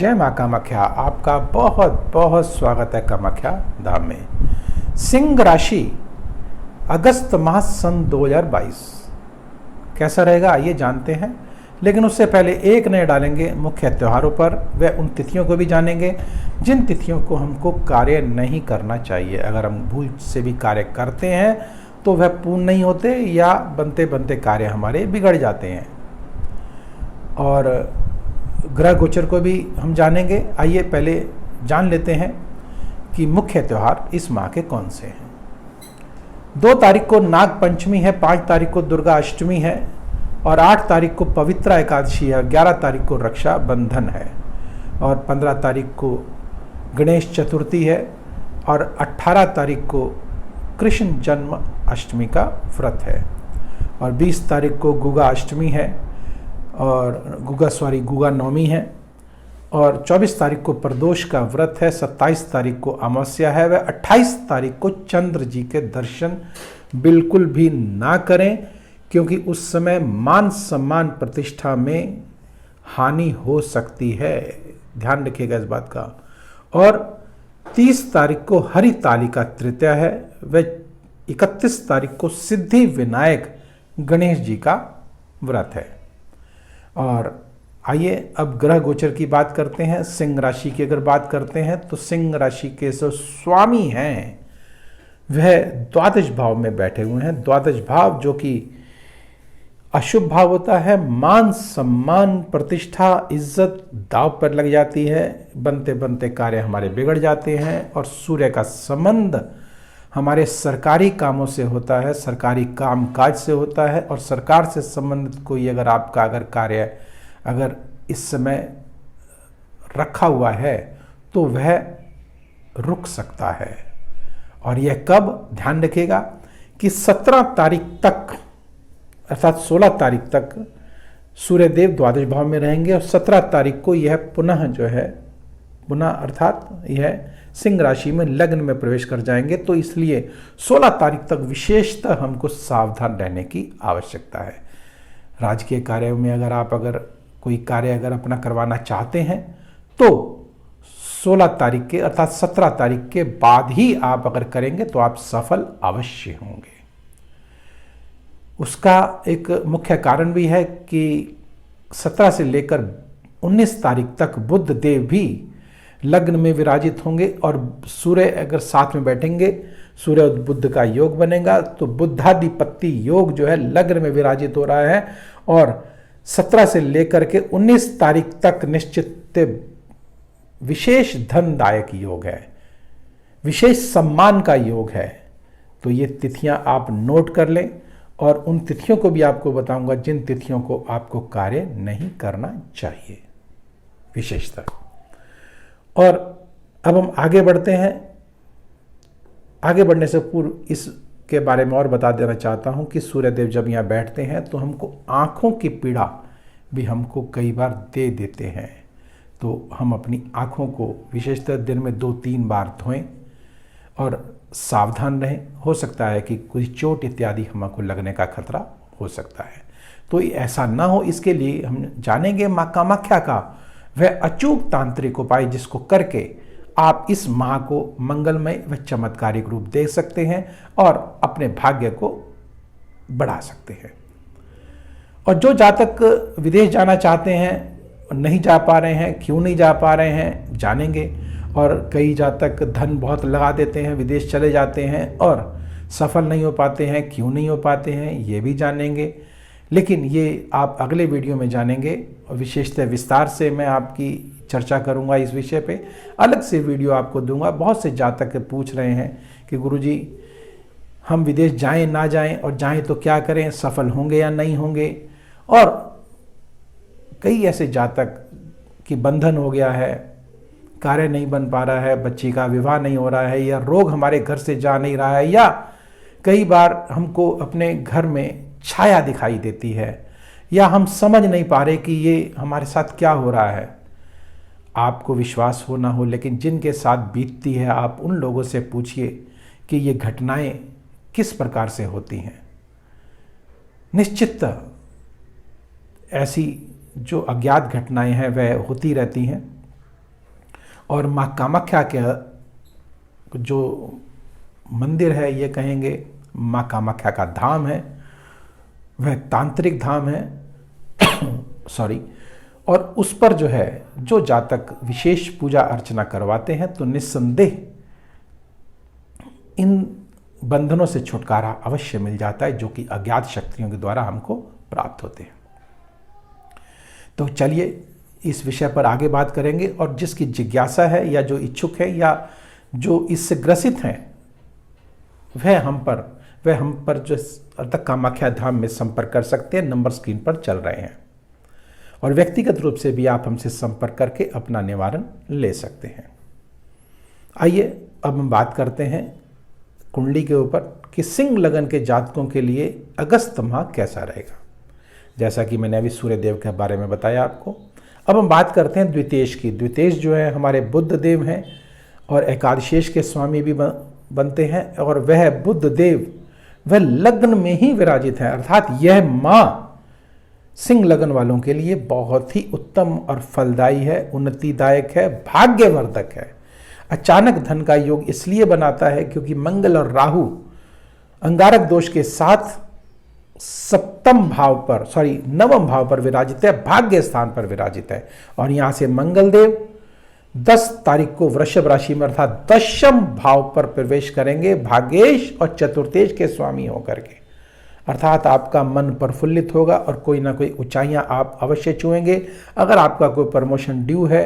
जय माँ कामाख्या। आपका बहुत बहुत स्वागत है कामाख्या धाम में। सिंह राशि अगस्त माह सन 2022 कैसा रहेगा आइए जानते हैं। लेकिन उससे पहले एक नज़र डालेंगे मुख्य त्योहारों पर, व उन तिथियों को भी जानेंगे जिन तिथियों को हमको कार्य नहीं करना चाहिए। अगर हम भूल से भी कार्य करते हैं तो वह पूर्ण नहीं होते या बनते बनते कार्य हमारे बिगड़ जाते हैं। और ग्रह गोचर को भी हम जानेंगे। आइए पहले जान लेते हैं कि मुख्य त्यौहार इस माह के कौन से हैं। 2 तारीख को नाग पंचमी है, 5 तारीख को दुर्गा अष्टमी है और 8 तारीख को पवित्रा एकादशी है, 11 तारीख को रक्षा बंधन है और 15 तारीख को गणेश चतुर्थी है और 18 तारीख को कृष्ण जन्म अष्टमी का व्रत है और 20 तारीख को गुगा अष्टमी है और गुगा नवमी है और 24 तारीख को प्रदोष का व्रत है, 27 तारीख को अमावस्या है व 28 तारीख को चंद्र जी के दर्शन बिल्कुल भी ना करें, क्योंकि उस समय मान सम्मान प्रतिष्ठा में हानि हो सकती है। ध्यान रखिएगा इस बात का। और 30 तारीख को हरितालिका तृतीया है व 31 तारीख को सिद्धि विनायक गणेश जी का व्रत है। और आइए अब ग्रह गोचर की बात करते हैं। सिंह राशि की अगर बात करते हैं तो सिंह राशि के जो स्वामी हैं वह द्वादश भाव में बैठे हुए हैं। द्वादश भाव जो कि अशुभ भाव होता है, मान सम्मान प्रतिष्ठा इज्जत दांव पर लग जाती है, बनते बनते कार्य हमारे बिगड़ जाते हैं और सूर्य का संबंध हमारे सरकारी कामों से होता है, सरकारी काम काज से होता है और सरकार से संबंधित कोई अगर आपका अगर कार्य अगर इस समय रखा हुआ है तो वह रुक सकता है। और यह कब, ध्यान रखिएगा कि 17 तारीख तक अर्थात 16 तारीख तक सूर्यदेव द्वादश भाव में रहेंगे और 17 तारीख को यह पुनः अर्थात यह सिंह राशि में लग्न में प्रवेश कर जाएंगे। तो इसलिए 16 तारीख तक विशेषतः हमको सावधान रहने की आवश्यकता है। राजकीय कार्यों में अगर कोई कार्य अगर अपना करवाना चाहते हैं तो 16 तारीख के अर्थात 17 तारीख के बाद ही आप अगर करेंगे तो आप सफल अवश्य होंगे। उसका एक मुख्य कारण भी है कि 17 से लेकर 19 तारीख तक बुध देव भी लग्न में विराजित होंगे और सूर्य अगर साथ में बैठेंगे, सूर्य और बुध का योग बनेगा तो बुद्धाधिपत्ति योग जो है लग्न में विराजित हो रहा है और 17 से लेकर के 19 तारीख तक निश्चित विशेष धनदायक योग है, विशेष सम्मान का योग है। तो ये तिथियां आप नोट कर लें और उन तिथियों को भी आपको बताऊंगा जिन तिथियों को आपको कार्य नहीं करना चाहिए विशेषतः। और अब हम आगे बढ़ते हैं। आगे बढ़ने से पूर्व इसके बारे में और बता देना चाहता हूं कि सूर्यदेव जब यहाँ बैठते हैं तो हमको आँखों की पीड़ा भी हमको कई बार दे देते हैं। तो हम अपनी आँखों को विशेषतः दिन में 2-3 बार धोएं और सावधान रहें। हो सकता है कि कोई चोट इत्यादि हमको लगने का खतरा हो सकता है। तो ऐसा ना हो इसके लिए हम जानेंगे माँ कामाख्या का वह अचूक तांत्रिक उपाय जिसको करके आप इस माह को मंगलमय व चमत्कारिक रूप दे सकते हैं और अपने भाग्य को बढ़ा सकते हैं। और जो जातक विदेश जाना चाहते हैं नहीं जा पा रहे हैं, क्यों नहीं जा पा रहे हैं जानेंगे। और कई जातक धन बहुत लगा देते हैं, विदेश चले जाते हैं और सफल नहीं हो पाते हैं, क्यों नहीं हो पाते हैं ये भी जानेंगे। लेकिन ये आप अगले वीडियो में जानेंगे और विशेषतः विस्तार से मैं आपकी चर्चा करूंगा इस विषय पे, अलग से वीडियो आपको दूंगा। बहुत से जातक पूछ रहे हैं कि गुरुजी हम विदेश जाएं ना जाएं और जाएं तो क्या करें, सफल होंगे या नहीं होंगे। और कई ऐसे जातक की बंधन हो गया है, कार्य नहीं बन पा रहा है, बच्ची का विवाह नहीं हो रहा है या रोग हमारे घर से जा नहीं रहा है या कई बार हमको अपने घर में छाया दिखाई देती है या हम समझ नहीं पा रहे कि ये हमारे साथ क्या हो रहा है। आपको विश्वास हो ना हो, लेकिन जिनके साथ बीतती है आप उन लोगों से पूछिए कि ये घटनाएं किस प्रकार से होती हैं। निश्चित ऐसी जो अज्ञात घटनाएं हैं वह होती रहती हैं और माँ कामाख्या के जो मंदिर है, ये कहेंगे माँ कामाख्या का धाम है, वह तांत्रिक धाम है सॉरी। और उस पर जो है, जो जातक विशेष पूजा अर्चना करवाते हैं तो निस्संदेह इन बंधनों से छुटकारा अवश्य मिल जाता है, जो कि अज्ञात शक्तियों के द्वारा हमको प्राप्त होते हैं। तो चलिए इस विषय पर आगे बात करेंगे, और जिसकी जिज्ञासा है या जो इच्छुक है या जो इससे ग्रसित हैं, वह हम पर जो अर्धक कामाख्या धाम में संपर्क कर सकते हैं। नंबर स्क्रीन पर चल रहे हैं, और व्यक्तिगत रूप से भी आप हमसे संपर्क करके अपना निवारण ले सकते हैं। आइए अब हम बात करते हैं कुंडली के ऊपर कि सिंह लगन के जातकों के लिए अगस्त माह कैसा रहेगा। जैसा कि मैंने अभी सूर्य देव के बारे में बताया आपको। अब हम बात करते हैं द्वितेश की। द्वितेश जो है हमारे बुध देव हैं और एकादशेश के स्वामी भी बनते हैं, और वह बुध देव वह लग्न में ही विराजित है, अर्थात यह माह सिंह लगन वालों के लिए बहुत ही उत्तम और फलदायी है, उन्नतिदायक है, भाग्यवर्धक है। अचानक धन का योग इसलिए बनाता है क्योंकि मंगल और राहु अंगारक दोष के साथ नवम भाव पर विराजित है, भाग्य स्थान पर विराजित है। और यहां से मंगल देव 10 तारीख को वृषभ राशि में अर्थात 10वें भाव पर प्रवेश करेंगे, भाग्येश और चतुर्थेश के स्वामी होकर के। अर्थात आपका मन प्रफुल्लित होगा और कोई ना कोई ऊंचाइयां आप अवश्य छुएंगे। अगर आपका कोई प्रमोशन ड्यू है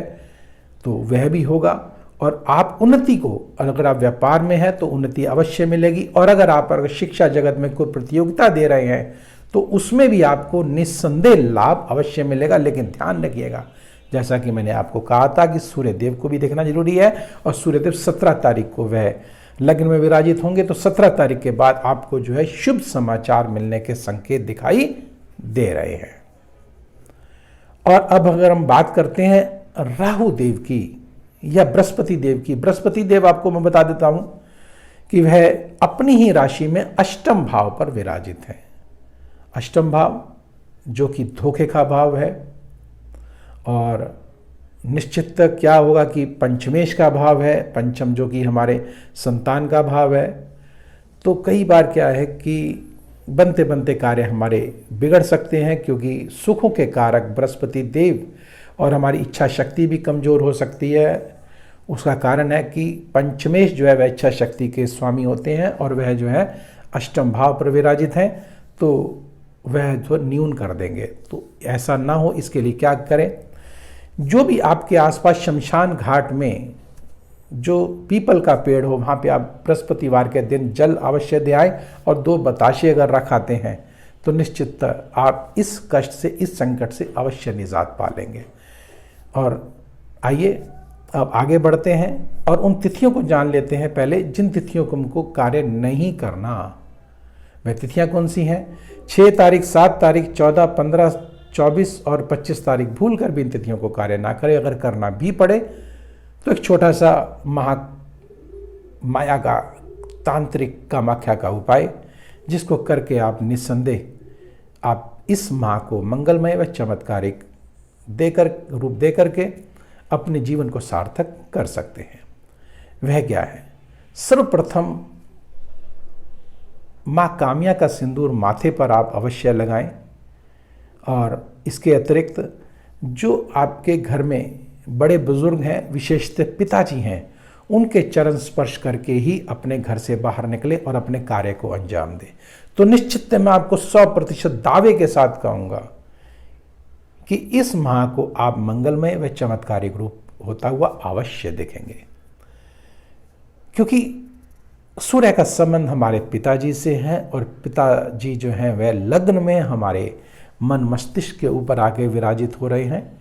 तो वह भी होगा, और आप उन्नति को, अगर आप व्यापार में हैं तो उन्नति अवश्य मिलेगी, और अगर आप शिक्षा जगत में कोई प्रतियोगिता दे रहे हैं तो उसमें भी आपको निस्संदेह लाभ अवश्य मिलेगा। लेकिन ध्यान रखिएगा, जैसा कि मैंने आपको कहा था कि सूर्य देव को भी देखना जरूरी है, और सूर्य देव 17 तारीख को वह लग्न में विराजित होंगे, तो 17 तारीख के बाद आपको जो है शुभ समाचार मिलने के संकेत दिखाई दे रहे हैं। और अब अगर हम बात करते हैं राहु देव की या बृहस्पति देव की। बृहस्पति देव आपको मैं बता देता हूं कि वह अपनी ही राशि में अष्टम भाव पर विराजित है। अष्टम भाव जो कि धोखे का भाव है, और निश्चित क्या होगा कि पंचमेश का भाव है, पंचम जो कि हमारे संतान का भाव है। तो कई बार क्या है कि बनते बनते कार्य हमारे बिगड़ सकते हैं, क्योंकि सुखों के कारक बृहस्पति देव, और हमारी इच्छा शक्ति भी कमज़ोर हो सकती है। उसका कारण है कि पंचमेश जो है वह इच्छा शक्ति के स्वामी होते हैं, और वह जो है अष्टम भाव पर विराजित हैं, तो वह जो न्यून कर देंगे। तो ऐसा ना हो, इसके लिए क्या करें, जो भी आपके आसपास शमशान घाट में जो पीपल का पेड़ हो, वहाँ पे आप बृहस्पतिवार के दिन जल अवश्य दे आए, और 2 बताशे अगर रखाते हैं तो निश्चित आप इस कष्ट से, इस संकट से अवश्य निजात पा लेंगे। और आइए अब आगे बढ़ते हैं और उन तिथियों को जान लेते हैं पहले, जिन तिथियों को हमको कार्य नहीं करना। वह तिथियाँ कौन सी हैं? 6 तारीख, 7 तारीख, 14, 15, 24 और 25 तारीख भूल कर भी इन तिथियों को कार्य ना करें। अगर करना भी पड़े तो एक छोटा सा माया का तांत्रिक कामाख्या का उपाय, जिसको करके आप निस्संदेह आप इस माह को मंगलमय व चमत्कारिक रूप दे करके अपने जीवन को सार्थक कर सकते हैं। वह क्या है? सर्वप्रथम माँ काम्या का सिंदूर माथे पर आप अवश्य लगाएं, और इसके अतिरिक्त जो आपके घर में बड़े बुजुर्ग हैं, विशेषतः पिताजी हैं, उनके चरण स्पर्श करके ही अपने घर से बाहर निकले और अपने कार्य को अंजाम दें। तो निश्चित मैं आपको 100% दावे के साथ कहूँगा कि इस माह को आप मंगलमय व चमत्कारिक रूप होता हुआ अवश्य देखेंगे, क्योंकि सूर्य का संबंध हमारे पिताजी से है, और पिताजी जो हैं वह लग्न में हमारे मन मस्तिष्क के ऊपर आके विराजित हो रहे हैं।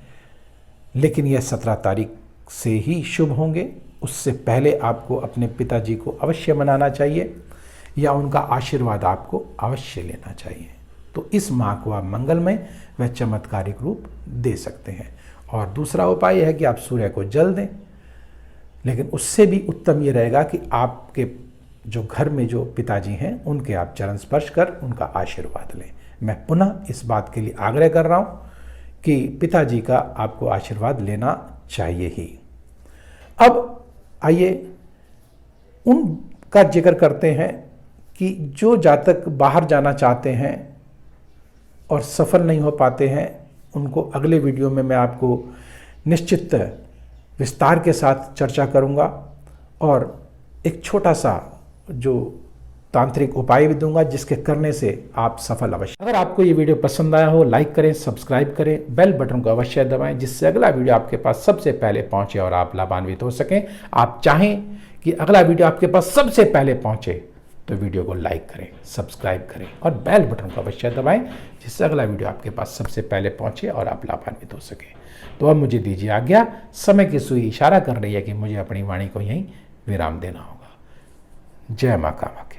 लेकिन यह 17 तारीख से ही शुभ होंगे। उससे पहले आपको अपने पिताजी को अवश्य मनाना चाहिए, या उनका आशीर्वाद आपको अवश्य लेना चाहिए। तो इस माह को आप मंगलमय व चमत्कारिक रूप दे सकते हैं। और दूसरा उपाय है कि आप सूर्य को जल दें, लेकिन उससे भी उत्तम ये रहेगा कि आपके जो घर में जो पिताजी हैं उनके आप चरण स्पर्श कर उनका आशीर्वाद लें। मैं पुनः इस बात के लिए आग्रह कर रहा हूँ कि पिताजी का आपको आशीर्वाद लेना चाहिए ही। अब आइए उनका जिक्र करते हैं कि जो जातक बाहर जाना चाहते हैं और सफल नहीं हो पाते हैं, उनको अगले वीडियो में मैं आपको निश्चित विस्तार के साथ चर्चा करूंगा और एक छोटा सा जो तांत्रिक उपाय भी दूंगा जिसके करने से आप सफल अवश्य। अगर आपको ये वीडियो पसंद आया हो, लाइक करें, सब्सक्राइब करें, बेल बटन को अवश्य दबाएं जिससे अगला वीडियो आपके पास सबसे पहले पहुंचे और आप लाभान्वित हो सकें। आप चाहें कि अगला वीडियो आपके पास सबसे पहले पहुंचे तो वीडियो को लाइक करें, सब्सक्राइब करें और बेल बटन को अवश्य दबाएं जिससे अगला वीडियो आपके पास सबसे पहले पहुंचे और आप लाभान्वित हो सकें। तो अब मुझे दीजिए आज्ञा, समय की सुई इशारा कर रही है कि मुझे अपनी वाणी को यहीं विराम देना होगा। जय मां कामाख्या।